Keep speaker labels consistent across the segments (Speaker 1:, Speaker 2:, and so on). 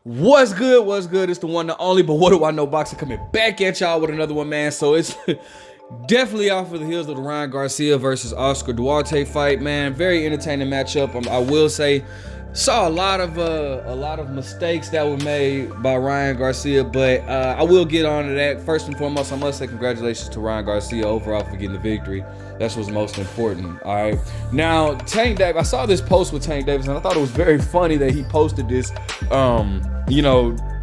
Speaker 1: What's good? What's good? It's the one, the only, but what do I know? Boxing coming back at y'all with another one, man. So it's definitely off of the heels of the Ryan Garcia versus Oscar Duarte fight, man. Very entertaining matchup. I will say, saw a lot of mistakes that were made by Ryan Garcia, but I will get on to that. First and foremost, I must say congratulations to Ryan Garcia overall for getting the victory. That's what's most important. All right. Now, Tank Davis, I saw this post with Tank Davis, and I thought it was very funny that he posted this,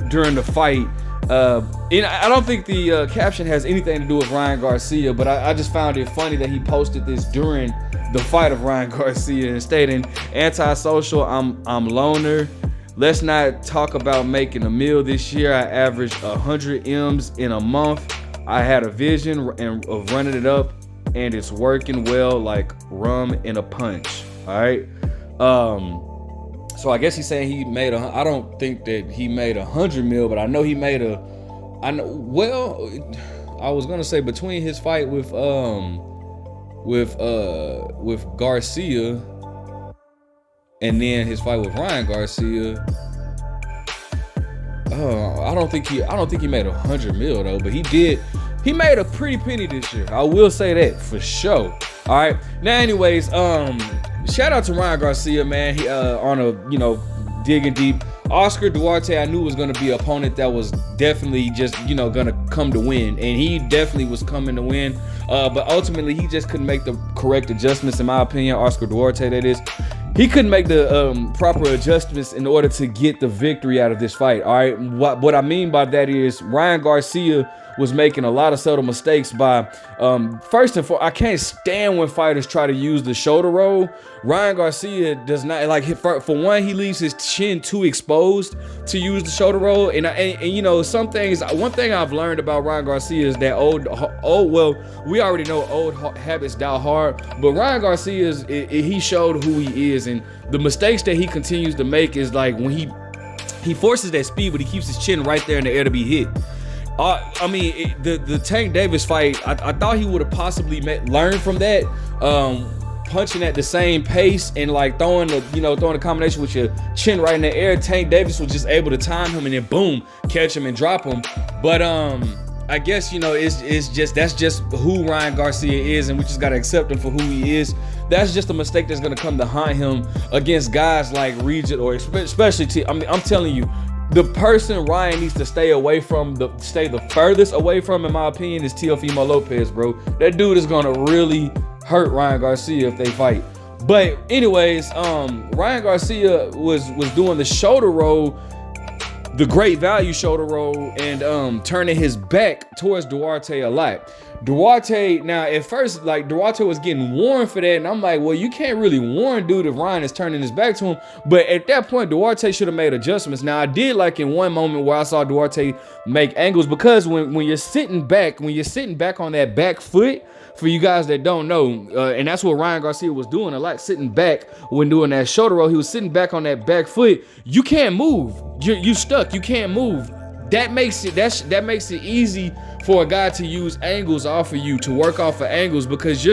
Speaker 1: during the fight. And I don't think the caption has anything to do with Ryan Garcia, but I just found it funny that he posted this during the fight of Ryan Garcia and stating, "Antisocial, I'm loner. Let's not talk about making a meal this year. I averaged 100 M's in a month. I had a vision of running it up, and it's working well like rum in a punch." All right. So I guess he's saying he made I don't think that he made 100 mil, but I know he made I was gonna say between his fight with Garcia and then his fight with Ryan Garcia. I don't think he made 100 mil though, but he made a pretty penny this year. I will say that for sure. All right. Now, anyways, shout out to Ryan Garcia, man. He on a digging deep. Oscar Duarte, I knew was gonna be an opponent that was definitely just gonna come to win, and he definitely was coming to win. But ultimately, he just couldn't make the correct adjustments, in my opinion. Oscar Duarte, that is. He couldn't make the proper adjustments in order to get the victory out of this fight. All right. What I mean by that is Ryan Garcia was making a lot of subtle mistakes by first and foremost, I can't stand when fighters try to use the shoulder roll. Ryan Garcia does not like. For one, he leaves his chin too exposed to use the shoulder roll, and some things. One thing I've learned about Ryan Garcia is that we already know old habits die hard, but Ryan Garcia he showed who he is, and the mistakes that he continues to make is like when he forces that speed, but he keeps his chin right there in the air to be hit. The Tank Davis fight, I thought he would have possibly learned from that, punching at the same pace and like throwing a combination with your chin right in the air. Tank Davis was just able to time him and then boom, catch him and drop him. But I guess that's just who Ryan Garcia is, and we just gotta accept him for who he is. That's just a mistake that's gonna come to haunt him against guys like Regis, or especially I'm telling you. The person Ryan needs to stay the furthest away from, in my opinion, is Teofimo Lopez, bro. That dude is gonna really hurt Ryan Garcia if they fight. But anyways, Ryan Garcia was doing the shoulder roll, the great value shoulder roll, and turning his back towards Duarte a lot. Duarte, now at first, like Duarte was getting warned for that, and I'm like, well, you can't really warn dude if Ryan is turning his back to him. But at that point, Duarte should have made adjustments. Now I did like in one moment where I saw Duarte make angles, because when you're sitting back on that back foot, for you guys that don't know, and that's what Ryan Garcia was doing a lot, sitting back when doing that shoulder roll. He was sitting back on that back foot. You can't move. You stuck. You can't move. That makes it easy for a guy to use angles off of you, to work off of angles, because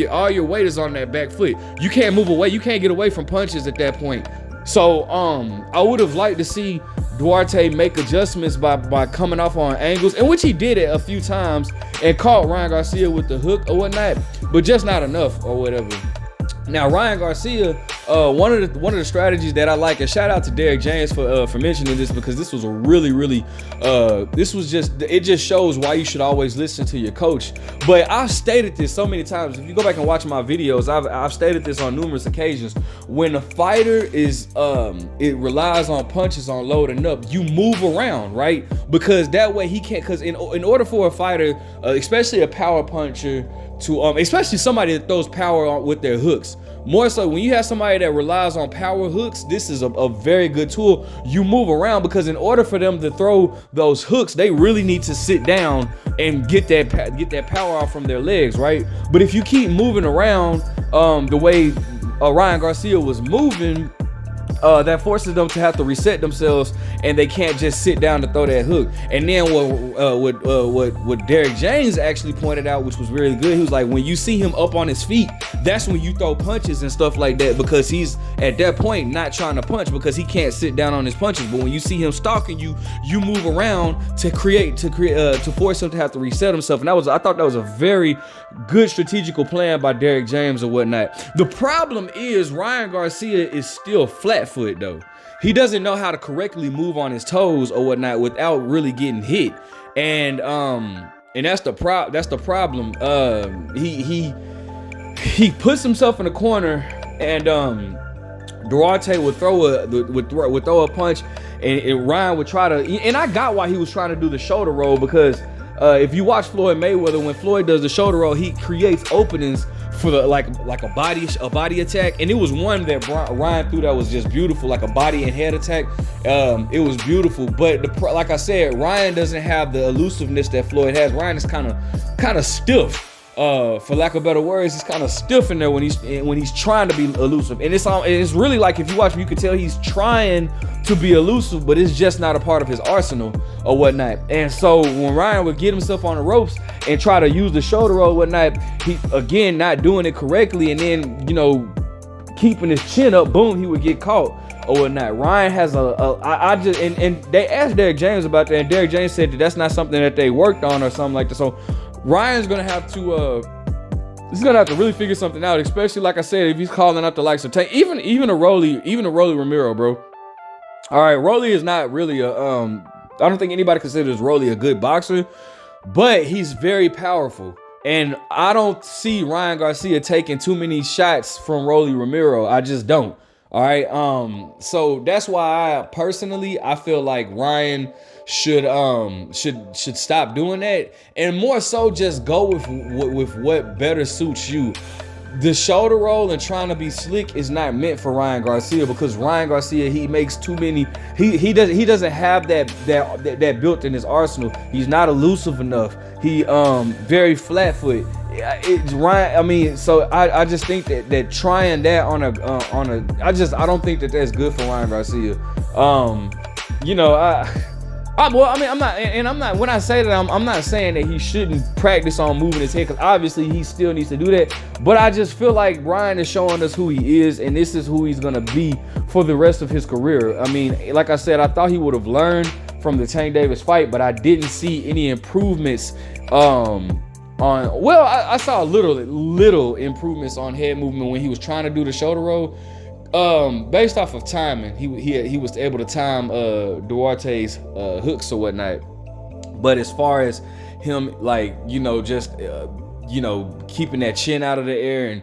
Speaker 1: all your weight is on that back foot. You can't move away. You can't get away from punches at that point. So I would have liked to see Duarte make adjustments by coming off on angles, and which he did it a few times and caught Ryan Garcia with the hook or whatnot, but just not enough or whatever. Now Ryan Garcia, one of the strategies that I like, and shout out to Derek James for mentioning this, because this was it just shows why you should always listen to your coach. But I've stated this so many times. If you go back and watch my videos, I've stated this on numerous occasions. When a fighter it relies on punches on loading up, you move around, right? Because that way he can't. Because in order for a fighter, especially a power puncher, to especially somebody that throws power with their hooks, more so when you have somebody that relies on power hooks, this is a very good tool. You move around, because in order for them to throw those hooks, they really need to sit down and get that power out from their legs, right? But if you keep moving around the way Ryan Garcia was moving, that forces them to have to reset themselves, and they can't just sit down to throw that hook. And then what Derrick James actually pointed out, which was really good, he was like, when you see him up on his feet, that's when you throw punches and stuff like that, because he's at that point not trying to punch because he can't sit down on his punches. But when you see him stalking you, you move around to force him to have to reset himself. And I thought that was a very good strategical plan by Derrick James or whatnot. The problem is Ryan Garcia is still flat-footed though. He doesn't know how to correctly move on his toes or whatnot without really getting hit. And that's the problem. He puts himself in the corner, and Duarte would throw a punch, and Ryan would try to. And I got why he was trying to do the shoulder roll, because if you watch Floyd Mayweather, when Floyd does the shoulder roll, he creates openings for the like a body attack, and it was one that Ryan threw that was just beautiful, like a body and head attack. It was beautiful, but like I said, Ryan doesn't have the elusiveness that Floyd has. Ryan is kind of stiff. For lack of better words, he's kind of stiff in there when he's trying to be elusive, and it's really like, if you watch him, you can tell he's trying to be elusive, but it's just not a part of his arsenal or whatnot. And so when Ryan would get himself on the ropes and try to use the shoulder roll or whatnot, he again not doing it correctly, and then keeping his chin up, boom, he would get caught or whatnot. Ryan has and they asked Derrick James about that, and Derrick James said that that's not something that they worked on or something like that. So Ryan's gonna have to really figure something out, especially like I said, if he's calling out the likes of Tank, even a Rolly Romero, bro. All right, Rolly is not really I don't think anybody considers Rolly a good boxer, but he's very powerful, and I don't see Ryan Garcia taking too many shots from Rolly Romero. I just don't. All right, so that's why I feel like Ryan should stop doing that, and more so just go with what better suits you. The shoulder roll and trying to be slick is not meant for Ryan Garcia, because Ryan Garcia, he makes too many. He doesn't have that built in his arsenal. He's not elusive enough. He very flat-footed. It's Ryan. I mean, so I just think that trying that I don't think that that's good for Ryan Garcia. I'm not. When I say that, I'm not saying that he shouldn't practice on moving his head, because obviously he still needs to do that. But I just feel like Ryan is showing us who he is, and this is who he's gonna be for the rest of his career. I mean, like I said, I thought he would have learned from the Tank Davis fight, but I didn't see any improvements. I saw little improvements on head movement when he was trying to do the shoulder roll. Based off of timing, he was able to time Duarte's hooks or whatnot. But as far as him, just keeping that chin out of the air, and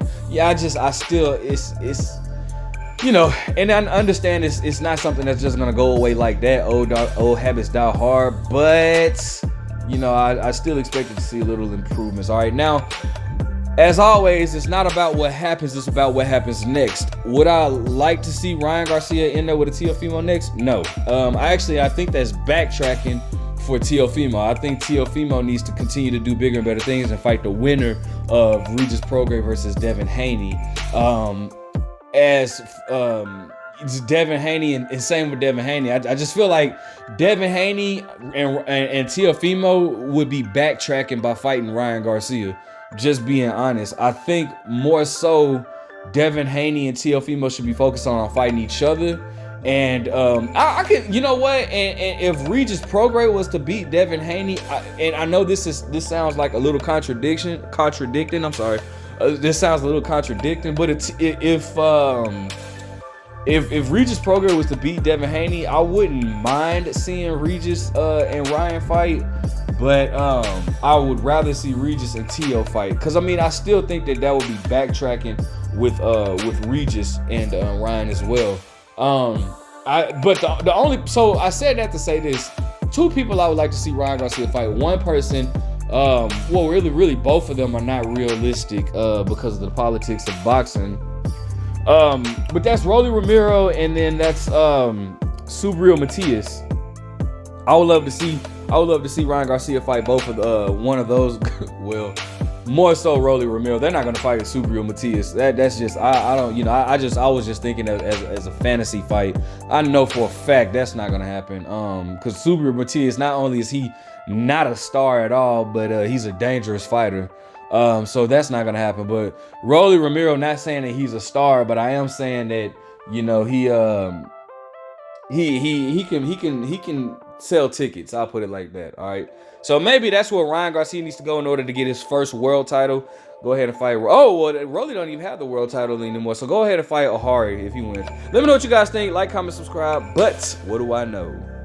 Speaker 1: and I understand it's not something that's just gonna go away like that. Old habits die hard, but I still expected to see a little improvements. All right, now, as always, it's not about what happens, it's about what happens next. Would I like to see Ryan Garcia in there with a Teofimo next? No. I think that's backtracking for Teofimo. I think Teofimo needs to continue to do bigger and better things and fight the winner of Regis Prograis versus Devin Haney. It's Devin Haney, and same with Devin Haney. I just feel like Devin Haney and Teofimo would be backtracking by fighting Ryan Garcia. Just being honest, I think more so Devin Haney and Teofimo should be focused on fighting each other. And I can, and if Regis Prograis was to beat Devin Haney, and I know this sounds like a little contradicting. I'm sorry, this sounds a little contradicting, but if Regis Prograis was to beat Devin Haney, I wouldn't mind seeing Regis and Ryan fight. But I would rather see Regis and Teo fight, because I still think that would be backtracking with Regis and Ryan as well. I said that to say this: two people I would like to see Ryan Garcia fight. One person, really both of them are not realistic because of the politics of boxing. But that's Rolly Romero, and then that's Subriel Matias. I would love to see Ryan Garcia fight both of one of those. Well, more so Rolly Romero. They're not gonna fight Subriel Matias. That's just I don't, you know, I was just thinking as a fantasy fight. I know for a fact that's not gonna happen. Because Subriel Matias, not only is he not a star at all, but he's a dangerous fighter. So that's not gonna happen. But Rolly Romero, not saying that he's a star, but I am saying that, you know, he can sell tickets. I'll put it like that. All right. So maybe that's where Ryan Garcia needs to go in order to get his first world title. Go ahead and fight. Oh, well, Rolly don't even have the world title anymore. So go ahead and fight Ohari if he wins. Let me know what you guys think. Like, comment, subscribe. But what do I know?